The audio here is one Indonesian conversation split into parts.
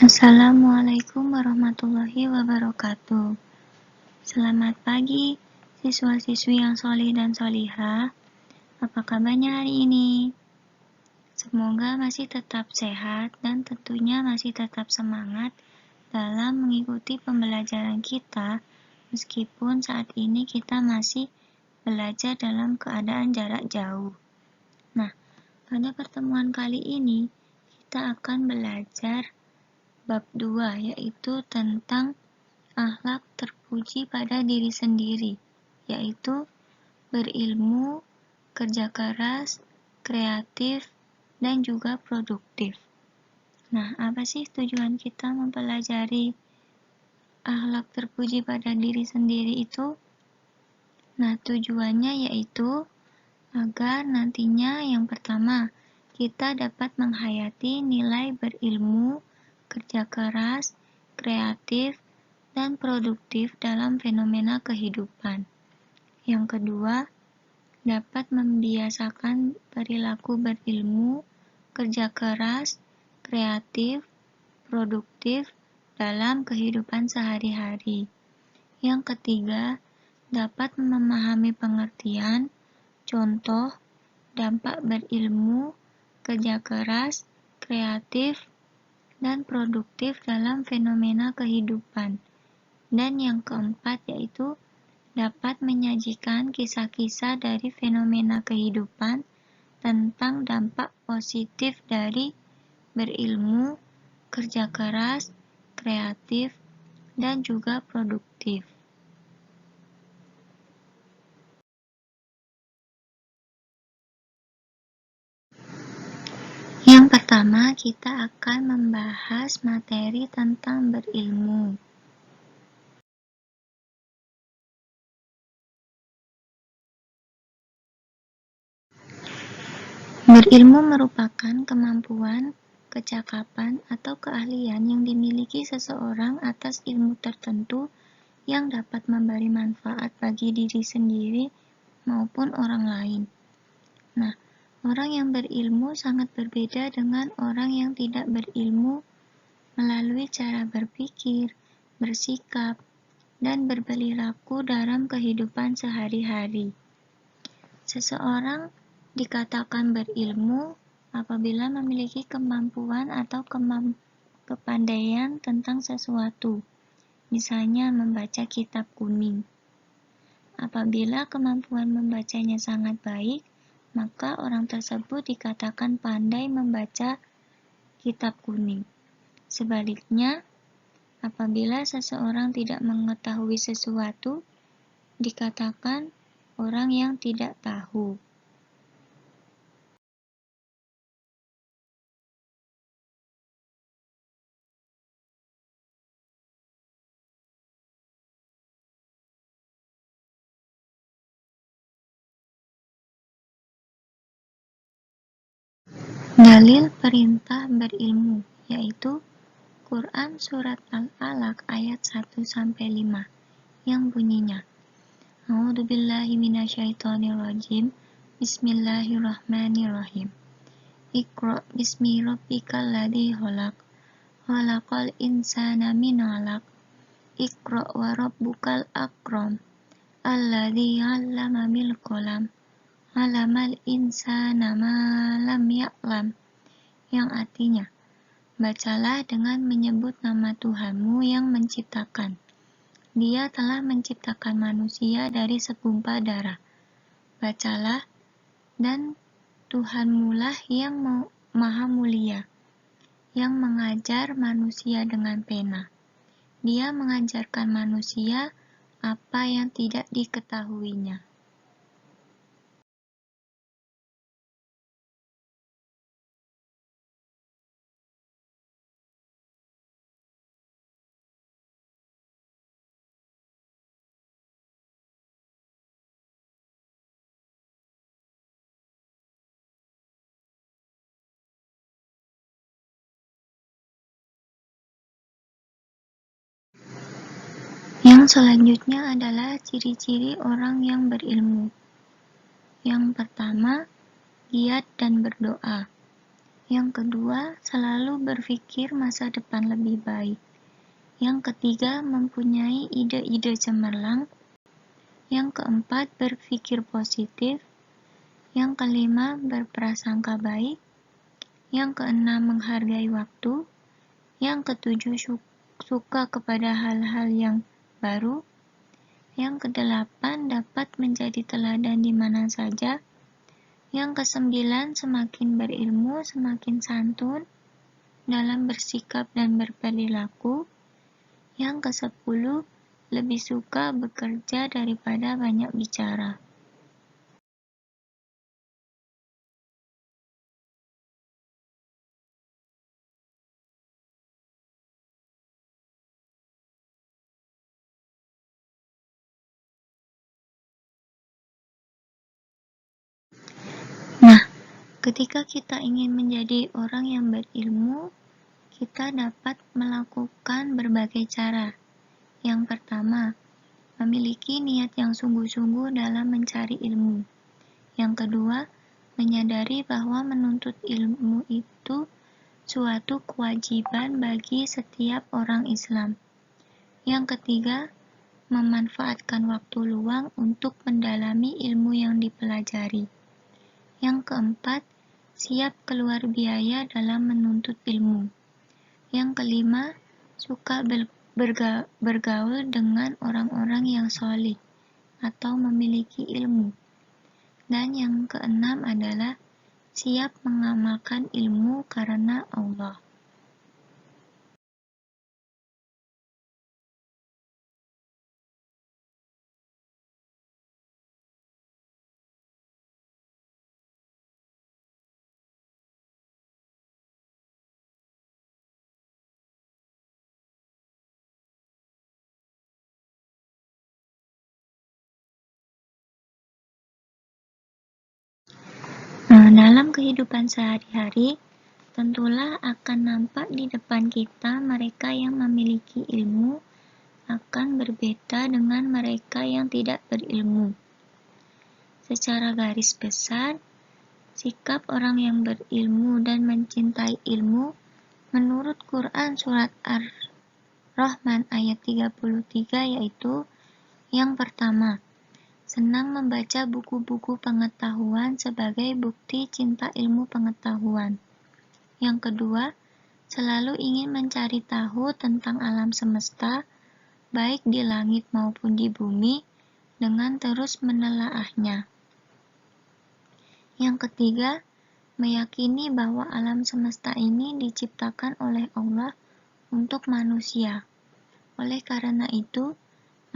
Assalamualaikum warahmatullahi wabarakatuh. Selamat pagi, siswa-siswi yang solih dan solihah. Apa kabarnya hari ini? Semoga masih tetap sehat dan tentunya masih tetap semangat dalam mengikuti pembelajaran kita, meskipun saat ini kita masih belajar dalam keadaan jarak jauh. Nah, pada pertemuan kali ini kita akan belajar bab 2, yaitu tentang akhlak terpuji pada diri sendiri, yaitu berilmu, kerja keras, kreatif, dan juga produktif. Nah, apa sih tujuan kita mempelajari akhlak terpuji pada diri sendiri itu? Nah, tujuannya yaitu agar nantinya yang pertama, kita dapat menghayati nilai berilmu, kerja keras, kreatif, dan produktif dalam fenomena kehidupan. Yang kedua, dapat membiasakan perilaku berilmu, kerja keras, kreatif, produktif dalam kehidupan sehari-hari. Yang ketiga, dapat memahami pengertian, contoh, dampak berilmu, kerja keras, kreatif, dan produktif dalam fenomena kehidupan. Dan yang keempat yaitu dapat menyajikan kisah-kisah dari fenomena kehidupan tentang dampak positif dari berilmu, kerja keras, kreatif, dan juga produktif. Yang pertama, kita akan membahas materi tentang berilmu. Berilmu merupakan kemampuan, kecakapan, atau keahlian yang dimiliki seseorang atas ilmu tertentu yang dapat memberi manfaat bagi diri sendiri maupun orang lain. Nah, orang yang berilmu sangat berbeda dengan orang yang tidak berilmu melalui cara berpikir, bersikap, dan berperilaku dalam kehidupan sehari-hari. Seseorang dikatakan berilmu apabila memiliki kemampuan atau kepandaian tentang sesuatu, misalnya membaca kitab kuning. Apabila kemampuan membacanya sangat baik, maka orang tersebut dikatakan pandai membaca kitab kuning. Sebaliknya, apabila seseorang tidak mengetahui sesuatu, dikatakan orang yang tidak tahu. Dalil perintah berilmu, yaitu Quran Surat Al-Alaq ayat 1-5, yang bunyinya, A'udzubillahi minasyaitonirrajim, Bismillahirrahmanirrahim. Iqra bismi rabbikal ladzi khalaq, khalaqal insana min 'alaq, Iqra wa rabbukal akram, alladzi 'allama bil qalam, 'allamal insana ma lam ya'lam, yang artinya, bacalah dengan menyebut nama Tuhanmu yang menciptakan. Dia telah menciptakan manusia dari segumpal darah. Bacalah, dan Tuhanmulah yang maha mulia, yang mengajar manusia dengan pena. Dia mengajarkan manusia apa yang tidak diketahuinya. Yang selanjutnya adalah ciri-ciri orang yang berilmu. Yang pertama, giat dan berdoa. Yang kedua, selalu berpikir masa depan lebih baik. Yang ketiga, mempunyai ide-ide cemerlang. Yang keempat, berpikir positif. Yang kelima, berprasangka baik. Yang keenam, menghargai waktu. Yang ketujuh, suka kepada hal-hal yang baru. Yang kedelapan, dapat menjadi teladan di mana saja. Yang kesembilan, semakin berilmu, semakin santun dalam bersikap dan berperilaku. Yang kesepuluh, lebih suka bekerja daripada banyak bicara. Nah, ketika kita ingin menjadi orang yang berilmu, kita dapat melakukan berbagai cara. Yang pertama, memiliki niat yang sungguh-sungguh dalam mencari ilmu. Yang kedua, menyadari bahwa menuntut ilmu itu suatu kewajiban bagi setiap orang Islam. Yang ketiga, memanfaatkan waktu luang untuk mendalami ilmu yang dipelajari. Yang keempat, siap keluar biaya dalam menuntut ilmu. Yang kelima, suka bergaul dengan orang-orang yang solih atau memiliki ilmu. Dan yang keenam adalah siap mengamalkan ilmu karena Allah. Dalam kehidupan sehari-hari, tentulah akan nampak di depan kita mereka yang memiliki ilmu akan berbeda dengan mereka yang tidak berilmu. Secara garis besar, sikap orang yang berilmu dan mencintai ilmu menurut Quran Surat Ar-Rahman ayat 33 yaitu: yang pertama, senang membaca buku-buku pengetahuan sebagai bukti cinta ilmu pengetahuan. Yang kedua, selalu ingin mencari tahu tentang alam semesta, baik di langit maupun di bumi, dengan terus menelaahnya. Yang ketiga, meyakini bahwa alam semesta ini diciptakan oleh Allah untuk manusia. Oleh karena itu,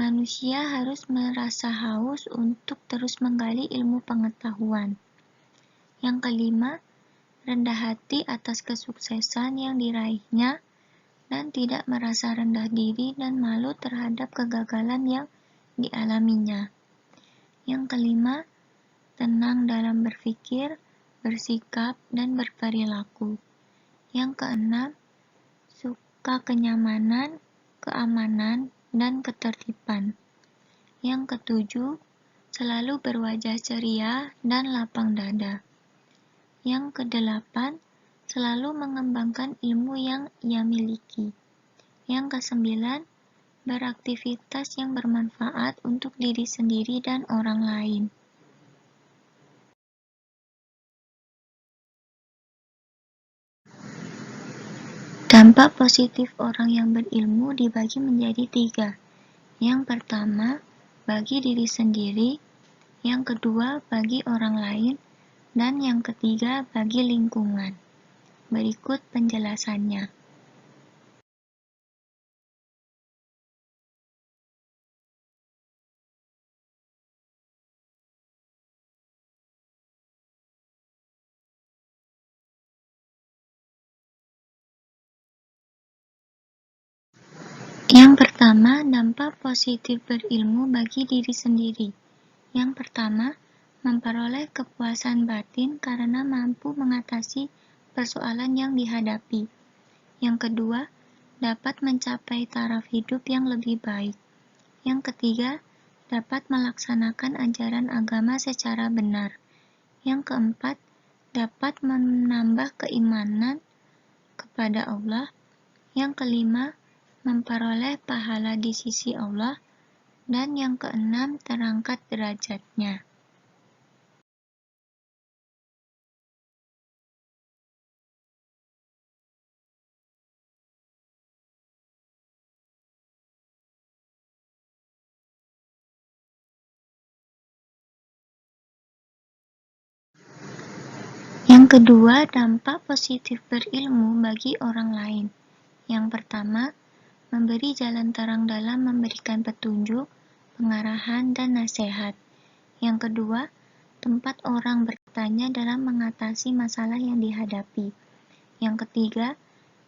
manusia harus merasa haus untuk terus menggali ilmu pengetahuan. Yang kelima, rendah hati atas kesuksesan yang diraihnya dan tidak merasa rendah diri dan malu terhadap kegagalan yang dialaminya. Yang kelima, tenang dalam berpikir, bersikap, dan berperilaku. Yang keenam, suka kenyamanan, keamanan, dan ketertiban. Yang ketujuh, selalu berwajah ceria dan lapang dada. Yang kedelapan, selalu mengembangkan ilmu yang ia miliki. Yang kesembilan, beraktivitas yang bermanfaat untuk diri sendiri dan orang lain. Dampak positif orang yang berilmu dibagi menjadi 3. Yang pertama, bagi diri sendiri. Yang kedua, bagi orang lain. Dan yang ketiga, bagi lingkungan. Berikut penjelasannya. Yang pertama, dampak positif berilmu bagi diri sendiri. Yang pertama, memperoleh kepuasan batin karena mampu mengatasi persoalan yang dihadapi. Yang kedua, dapat mencapai taraf hidup yang lebih baik. Yang ketiga, dapat melaksanakan ajaran agama secara benar. Yang keempat, dapat menambah keimanan kepada Allah. Yang kelima, memperoleh pahala di sisi Allah. Dan yang keenam, terangkat derajatnya. Yang kedua, dampak positif berilmu bagi orang lain. Yang pertama, memberi jalan terang dalam memberikan petunjuk, pengarahan, dan nasihat. Yang kedua, tempat orang bertanya dalam mengatasi masalah yang dihadapi. Yang ketiga,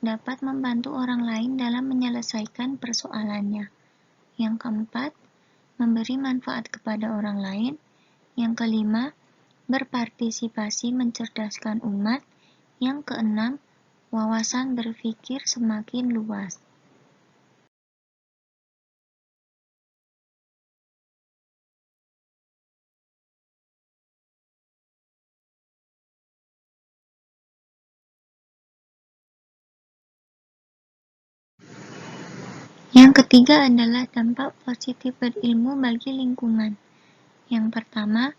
dapat membantu orang lain dalam menyelesaikan persoalannya. Yang keempat, memberi manfaat kepada orang lain. Yang kelima, berpartisipasi mencerdaskan umat. Yang keenam, wawasan berpikir semakin luas. Yang ketiga adalah dampak positif berilmu bagi lingkungan. Yang pertama,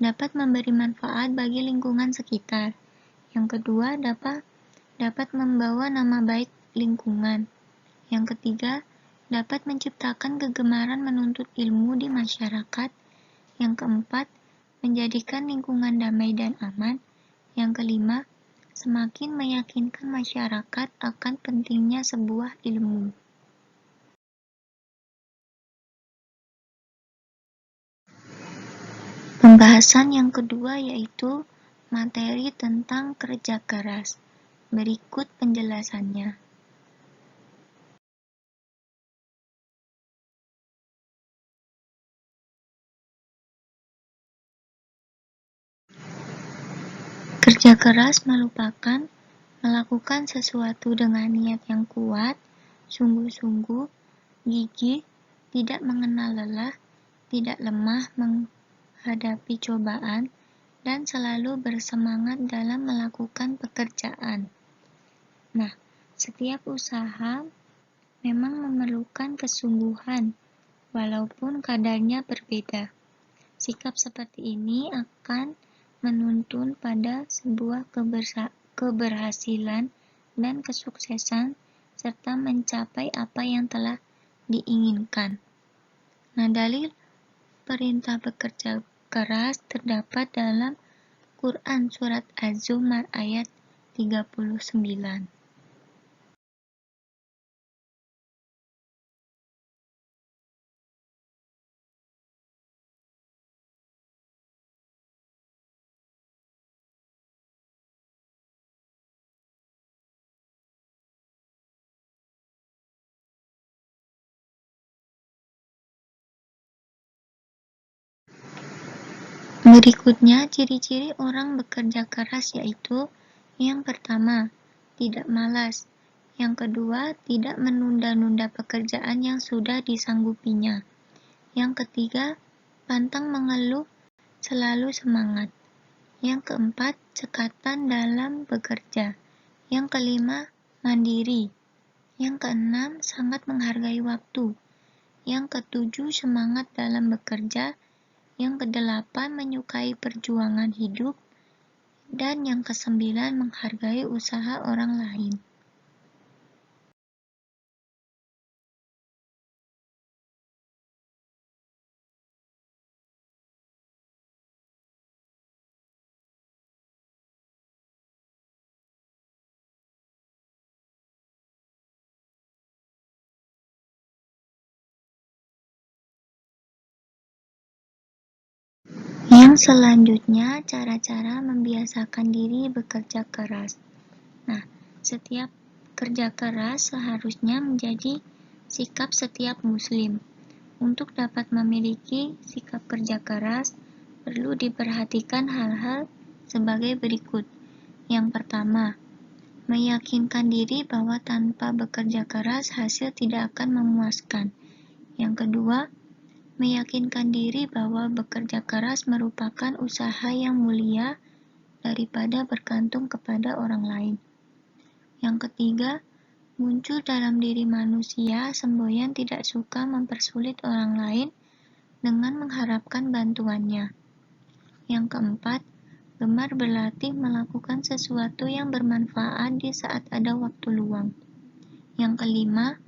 dapat memberi manfaat bagi lingkungan sekitar. Yang kedua, dapat membawa nama baik lingkungan. Yang ketiga, dapat menciptakan kegemaran menuntut ilmu di masyarakat. Yang keempat, menjadikan lingkungan damai dan aman. Yang kelima, semakin meyakinkan masyarakat akan pentingnya sebuah ilmu. Pembahasan yang kedua yaitu materi tentang kerja keras. Berikut penjelasannya. Kerja keras merupakan melakukan sesuatu dengan niat yang kuat, sungguh-sungguh, gigih, tidak mengenal lelah, tidak lemah menghadapi cobaan, dan selalu bersemangat dalam melakukan pekerjaan. Nah, setiap usaha memang memerlukan kesungguhan, walaupun kadarnya berbeda. Sikap seperti ini akan menuntun pada sebuah keberhasilan dan kesuksesan serta mencapai apa yang telah diinginkan. Nah, dalil perintah bekerja keras terdapat dalam Quran Surat Az-Zumar ayat 39. Berikutnya, ciri-ciri orang bekerja keras yaitu: yang pertama, tidak malas. Yang kedua, tidak menunda-nunda pekerjaan yang sudah disanggupinya. Yang ketiga, pantang mengeluh, selalu semangat. Yang keempat, cekatan dalam bekerja. Yang kelima, mandiri. Yang keenam, sangat menghargai waktu. Yang ketujuh, semangat dalam bekerja. Yang kedelapan, menyukai perjuangan hidup. Dan yang kesembilan, menghargai usaha orang lain. Yang selanjutnya, cara-cara membiasakan diri bekerja keras. Nah, setiap kerja keras seharusnya menjadi sikap setiap muslim. Untuk dapat memiliki sikap kerja keras, perlu diperhatikan hal-hal sebagai berikut. Yang pertama, meyakinkan diri bahwa tanpa bekerja keras hasil tidak akan memuaskan. Yang kedua, meyakinkan diri bahwa bekerja keras merupakan usaha yang mulia daripada bergantung kepada orang lain. Yang ketiga, muncul dalam diri manusia semboyan tidak suka mempersulit orang lain dengan mengharapkan bantuannya. Yang keempat, gemar berlatih melakukan sesuatu yang bermanfaat di saat ada waktu luang. Yang kelima,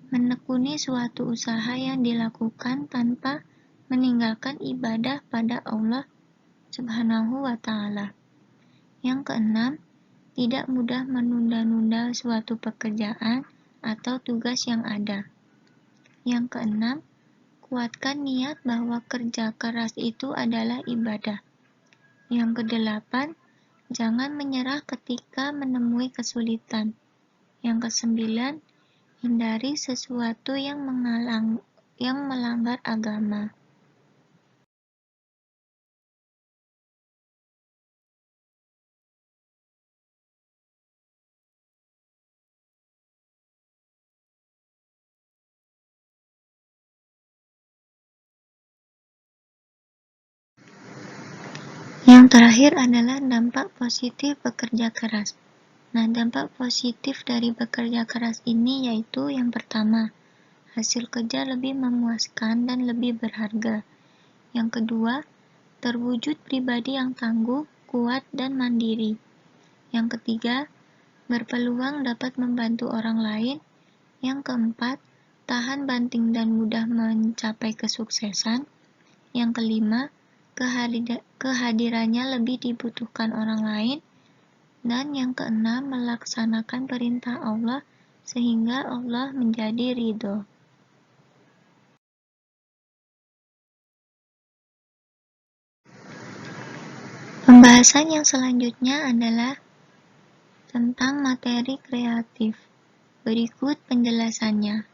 menekuni suatu usaha yang dilakukan tanpa meninggalkan ibadah pada Allah Subhanahu wa Ta'ala. Yang keenam, tidak mudah menunda-nunda suatu pekerjaan atau tugas yang ada. Yang keenam, kuatkan niat bahwa kerja keras itu adalah ibadah. Yang kedelapan, jangan menyerah ketika menemui kesulitan. Yang kesembilan, hindari sesuatu yang melanggar agama. Yang terakhir adalah dampak positif bekerja keras. Nah, dampak positif dari bekerja keras ini yaitu yang pertama, hasil kerja lebih memuaskan dan lebih berharga. Yang kedua, terwujud pribadi yang tangguh, kuat, dan mandiri. Yang ketiga, berpeluang dapat membantu orang lain. Yang keempat, tahan banting dan mudah mencapai kesuksesan. Yang kelima, kehadirannya lebih dibutuhkan orang lain. Dan yang keenam, melaksanakan perintah Allah sehingga Allah menjadi ridho. Pembahasan yang selanjutnya adalah tentang materi kreatif. Berikut penjelasannya.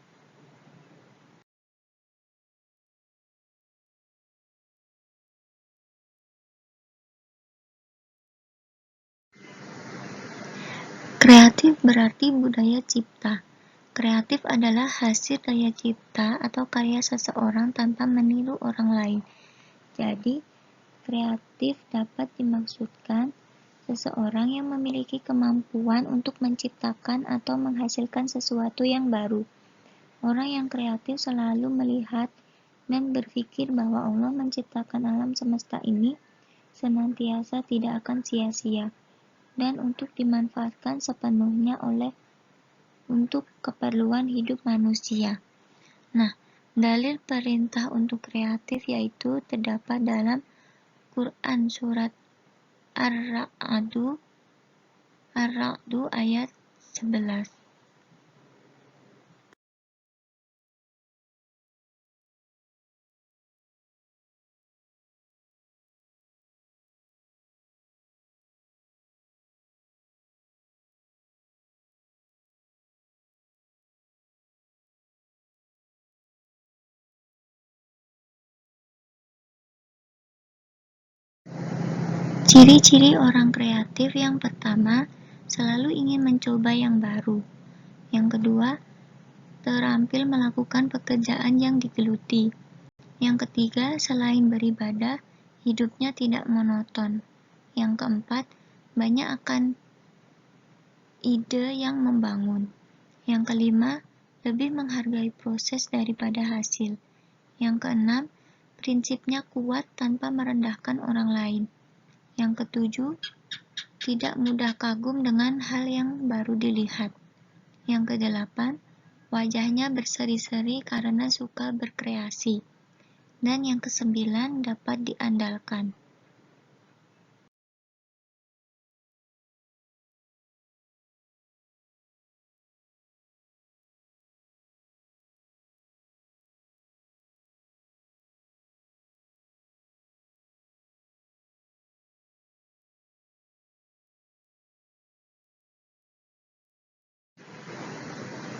Kreatif berarti budaya cipta. Kreatif adalah hasil daya cipta atau karya seseorang tanpa meniru orang lain. Jadi, kreatif dapat dimaksudkan seseorang yang memiliki kemampuan untuk menciptakan atau menghasilkan sesuatu yang baru. Orang yang kreatif selalu melihat dan berpikir bahwa Allah menciptakan alam semesta ini senantiasa tidak akan sia-sia dan untuk dimanfaatkan sepenuhnya untuk keperluan hidup manusia. Nah, dalil perintah untuk kreatif yaitu terdapat dalam Quran surat Ar-Ra'du ayat 11. Ciri-ciri orang kreatif yang pertama, selalu ingin mencoba yang baru. Yang kedua, terampil melakukan pekerjaan yang digeluti. Yang ketiga, selain beribadah, hidupnya tidak monoton. Yang keempat, banyak akan ide yang membangun. Yang kelima, lebih menghargai proses daripada hasil. Yang keenam, prinsipnya kuat tanpa merendahkan orang lain. Yang ketujuh, tidak mudah kagum dengan hal yang baru dilihat. Yang kedelapan, wajahnya berseri-seri karena suka berkreasi. Dan yang kesembilan, dapat diandalkan.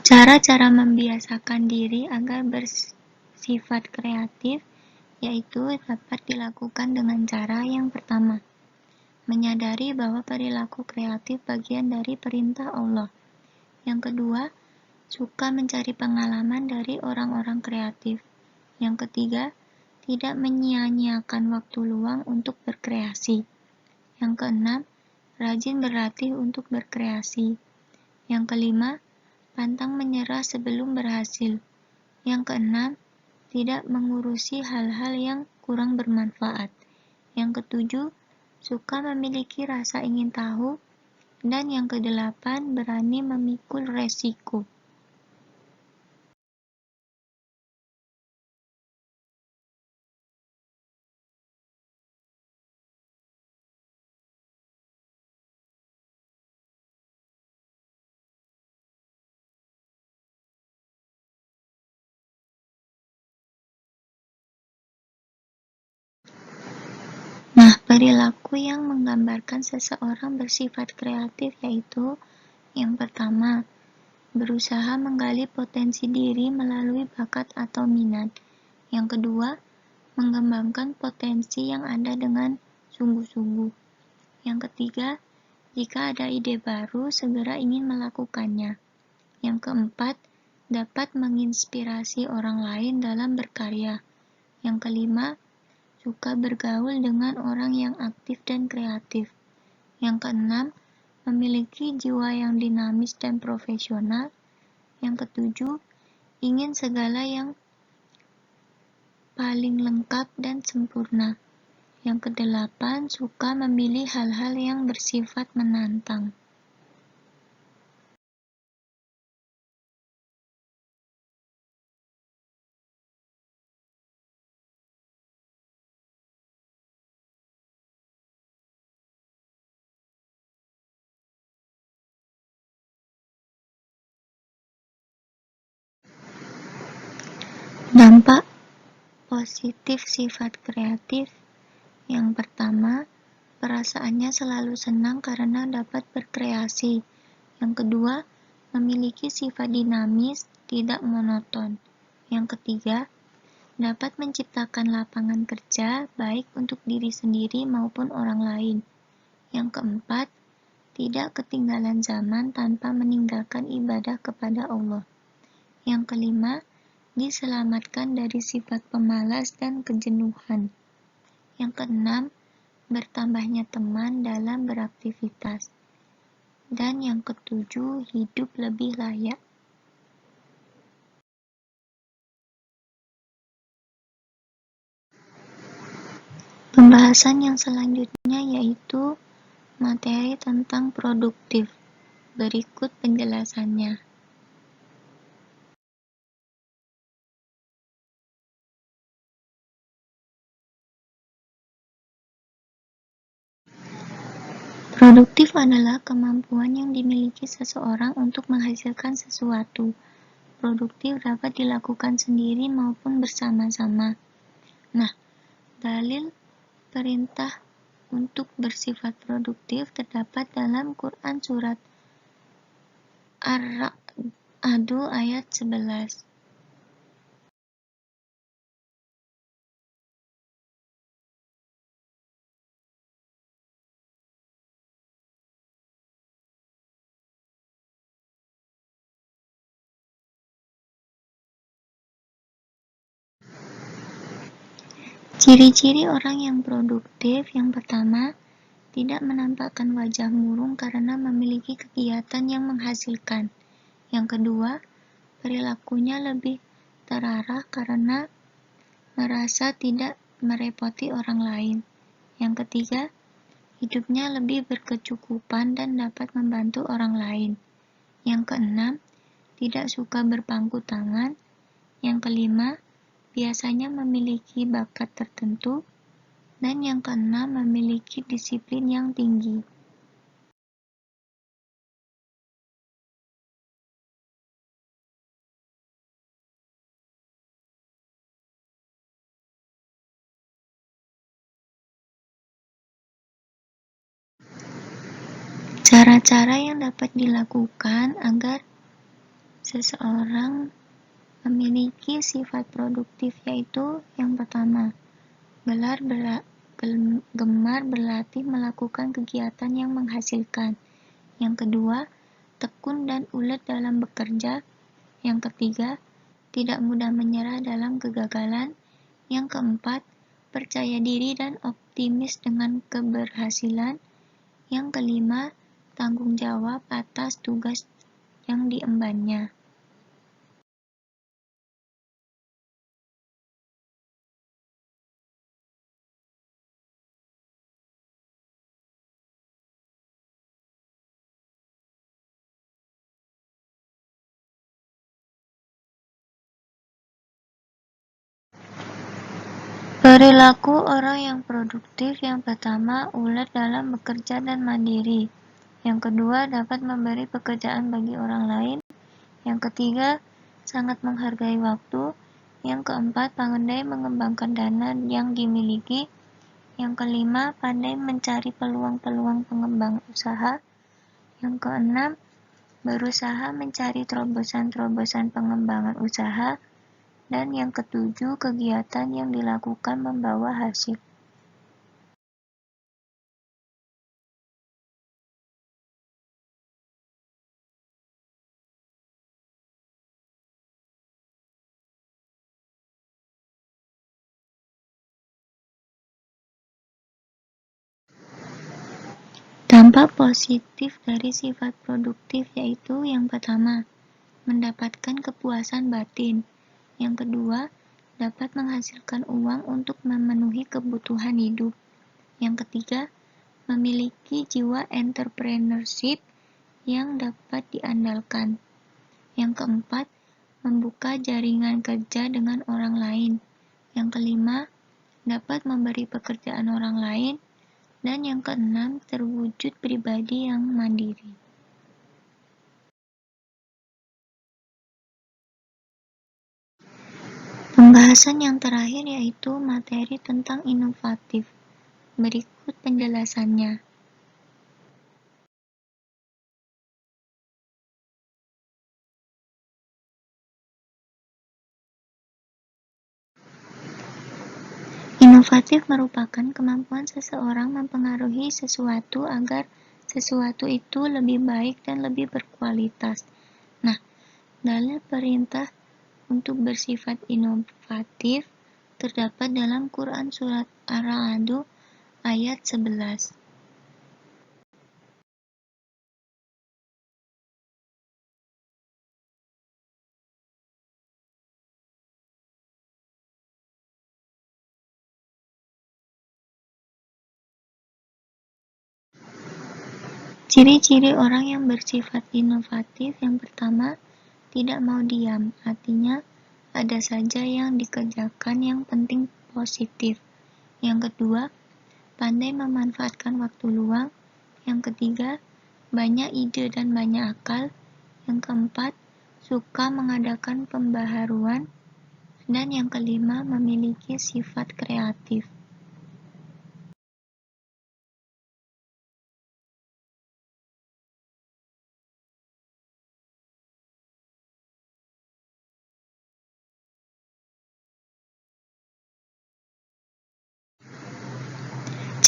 Cara-cara membiasakan diri agar bersifat kreatif yaitu dapat dilakukan dengan cara yang pertama, menyadari bahwa perilaku kreatif bagian dari perintah Allah. Yang kedua, suka mencari pengalaman dari orang-orang kreatif. Yang ketiga, tidak menyia-nyiakan waktu luang untuk berkreasi. Yang keenam, rajin berlatih untuk berkreasi. Yang kelima, pantang menyerah sebelum berhasil. Yang keenam, tidak mengurusi hal-hal yang kurang bermanfaat. Yang ketujuh, suka memiliki rasa ingin tahu. Dan yang kedelapan, berani memikul resiko. Nah, perilaku yang menggambarkan seseorang bersifat kreatif yaitu yang pertama, berusaha menggali potensi diri melalui bakat atau minat. Yang kedua, mengembangkan potensi yang ada dengan sungguh-sungguh. Yang ketiga, jika ada ide baru, segera ingin melakukannya. Yang keempat, dapat menginspirasi orang lain dalam berkarya. Yang kelima, suka bergaul dengan orang yang aktif dan kreatif. Yang keenam, memiliki jiwa yang dinamis dan profesional. Yang ketujuh, ingin segala yang paling lengkap dan sempurna. Yang kedelapan, suka memilih hal-hal yang bersifat menantang. Dampak positif sifat kreatif. Yang pertama, perasaannya selalu senang karena dapat berkreasi. Yang kedua, memiliki sifat dinamis, tidak monoton. Yang ketiga, dapat menciptakan lapangan kerja baik untuk diri sendiri maupun orang lain. Yang keempat, tidak ketinggalan zaman tanpa meninggalkan ibadah kepada Allah. Yang kelima, diselamatkan dari sifat pemalas dan kejenuhan. Yang keenam, bertambahnya teman dalam beraktivitas. Dan yang ketujuh, hidup lebih layak. Pembahasan yang selanjutnya yaitu materi tentang produktif. Berikut penjelasannya. Produktif adalah kemampuan yang dimiliki seseorang untuk menghasilkan sesuatu. Produktif dapat dilakukan sendiri maupun bersama-sama. Nah, dalil perintah untuk bersifat produktif terdapat dalam Quran surat Ar-Ra'd ayat 11. Ciri-ciri orang yang produktif. Yang pertama, tidak menampakkan wajah murung karena memiliki kegiatan yang menghasilkan. Yang kedua, perilakunya lebih terarah karena merasa tidak merepoti orang lain. Yang ketiga, hidupnya lebih berkecukupan dan dapat membantu orang lain. Yang keenam, tidak suka berpangku tangan. Yang kelima, biasanya memiliki bakat tertentu. Dan yang keenam, memiliki disiplin yang tinggi. Cara-cara yang dapat dilakukan agar seseorang memiliki sifat produktif yaitu yang pertama, gemar berlatih melakukan kegiatan yang menghasilkan. Yang kedua, tekun dan ulet dalam bekerja. Yang ketiga, tidak mudah menyerah dalam kegagalan. Yang keempat, percaya diri dan optimis dengan keberhasilan. Yang kelima, tanggung jawab atas tugas yang diembannya. Perilaku orang yang produktif yang pertama, ulet dalam bekerja dan mandiri. Yang kedua, dapat memberi pekerjaan bagi orang lain. Yang ketiga, sangat menghargai waktu. Yang keempat, pandai mengembangkan dana yang dimiliki. Yang kelima, pandai mencari peluang-peluang pengembangan usaha. Yang keenam, berusaha mencari terobosan-terobosan pengembangan usaha. Dan yang ketujuh, kegiatan yang dilakukan membawa hasil. Dampak positif dari sifat produktif yaitu yang pertama, mendapatkan kepuasan batin. Yang kedua, dapat menghasilkan uang untuk memenuhi kebutuhan hidup. Yang ketiga, memiliki jiwa entrepreneurship yang dapat diandalkan. Yang keempat, membuka jaringan kerja dengan orang lain. Yang kelima, dapat memberi pekerjaan orang lain. Dan yang keenam, terwujud pribadi yang mandiri. Pembahasan yang terakhir yaitu materi tentang inovatif. Berikut penjelasannya. Inovatif merupakan kemampuan seseorang mempengaruhi sesuatu agar sesuatu itu lebih baik dan lebih berkualitas. Nah, dalil perintah untuk bersifat inovatif terdapat dalam Quran Surat Ar-Ra'd ayat 11. Ciri-ciri orang yang bersifat inovatif yang pertama, tidak mau diam, artinya ada saja yang dikerjakan yang penting positif. Yang kedua, pandai memanfaatkan waktu luang. Yang ketiga, banyak ide dan banyak akal. Yang keempat, suka mengadakan pembaharuan. Dan yang kelima, memiliki sifat kreatif.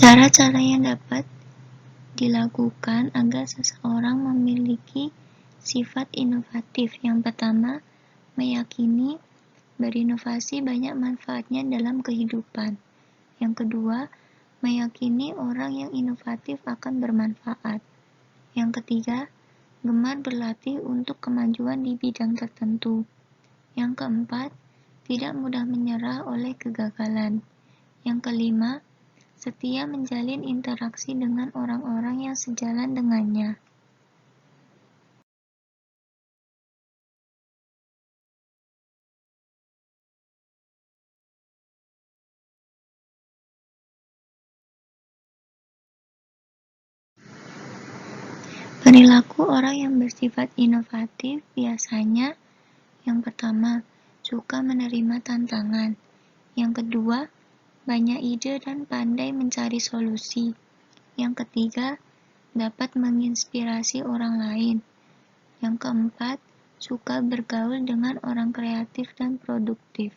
Cara-cara yang dapat dilakukan agar seseorang memiliki sifat inovatif. Yang pertama, meyakini berinovasi banyak manfaatnya dalam kehidupan. Yang kedua, meyakini orang yang inovatif akan bermanfaat. Yang ketiga, gemar berlatih untuk kemajuan di bidang tertentu. Yang keempat, tidak mudah menyerah oleh kegagalan. Yang kelima, setia menjalin interaksi dengan orang-orang yang sejalan dengannya. Perilaku orang yang bersifat inovatif biasanya yang pertama, suka menerima tantangan. Yang kedua, banyak ide dan pandai mencari solusi. Yang ketiga, dapat menginspirasi orang lain. Yang keempat, suka bergaul dengan orang kreatif dan produktif.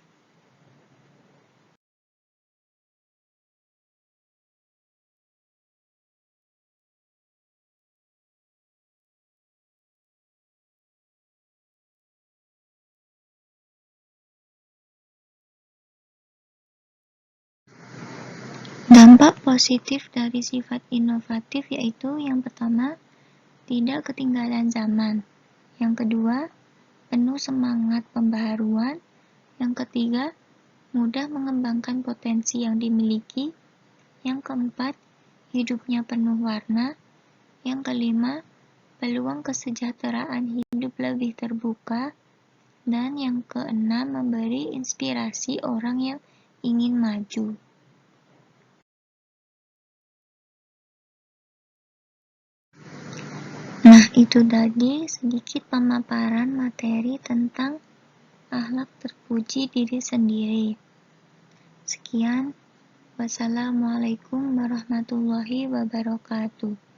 Dampak Dampak positif dari sifat inovatif yaitu yang pertama, tidak ketinggalan zaman. Yang kedua, penuh semangat pembaharuan. Yang ketiga, mudah mengembangkan potensi yang dimiliki. Yang keempat, hidupnya penuh warna. Yang kelima, peluang kesejahteraan hidup lebih terbuka. Dan yang keenam, memberi inspirasi orang yang ingin maju. Nah, itu tadi sedikit pemaparan materi tentang akhlak terpuji diri sendiri. Sekian, wassalamualaikum warahmatullahi wabarakatuh.